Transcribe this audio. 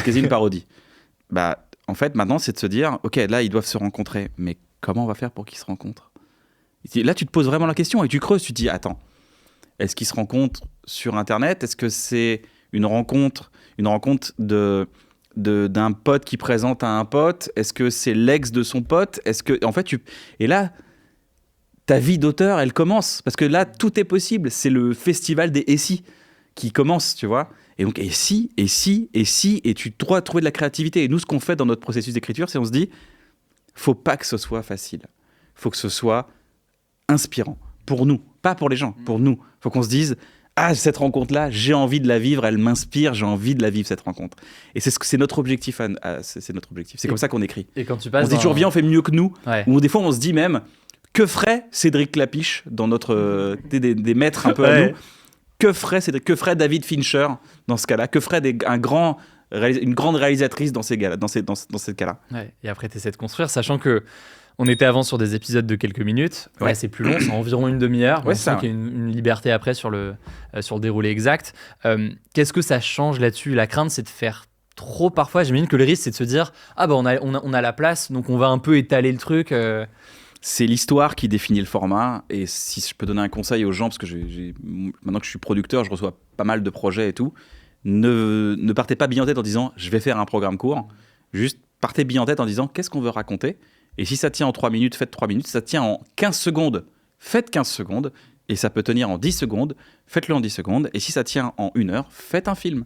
C'est quasi une parodie. Bah, en fait, maintenant, c'est de se dire, ok, là, ils doivent se rencontrer, mais comment on va faire pour qu'ils se rencontrent? Là, tu te poses vraiment la question et tu creuses, tu te dis, attends, est-ce qu'ils se rencontrent sur Internet? Est-ce que c'est une rencontre d'un pote qui présente à un pote? Est-ce que c'est l'ex de son pote? Est-ce que, en fait, et là, ta vie d'auteur, elle commence. Parce que là, tout est possible. C'est le festival des « et si » qui commence, tu vois. Et donc, et si, et si, et si, et tu dois trouver de la créativité. Et nous, ce qu'on fait dans notre processus d'écriture, c'est on se dit, faut pas que ce soit facile. Faut que ce soit inspirant. Pour nous, pas pour les gens, pour nous. Faut qu'on se dise, ah, cette rencontre-là, j'ai envie de la vivre, elle m'inspire, j'ai envie de la vivre, cette rencontre. Et c'est notre objectif. C'est notre objectif. C'est comme ça qu'on écrit. Et quand tu On passes se dit toujours, viens, on fait mieux que nous. Ouais. Ou des fois, on se dit même, que ferait Cédric Clapiche dans notre des maîtres un peu à nous? Que ferait David Fincher dans ce cas-là? Que ferait une grande réalisatrice dans ces cas-là? Ouais. Et après, tu essaies de construire, sachant que on était avant sur des épisodes de quelques minutes. Ouais, Ouais. c'est plus long, c'est environ une demi-heure. Ouais, On sent qu'il y a une liberté après sur le déroulé exact. Qu'est-ce que ça change là-dessus? La crainte, c'est de faire trop parfois. J'imagine que le risque, c'est de se dire, ah bah on a la place, donc on va un peu étaler le truc. C'est l'histoire qui définit le format. Et si je peux donner un conseil aux gens, parce que maintenant que je suis producteur, je reçois pas mal de projets et tout, ne partez pas bille en tête en disant je vais faire un programme court. Juste partez bille en tête en disant qu'est-ce qu'on veut raconter. Et si ça tient en 3 minutes, faites 3 minutes. Si ça tient en 15 secondes, faites 15 secondes. Et ça peut tenir en 10 secondes, faites-le en 10 secondes. Et si ça tient en 1 heure, faites un film.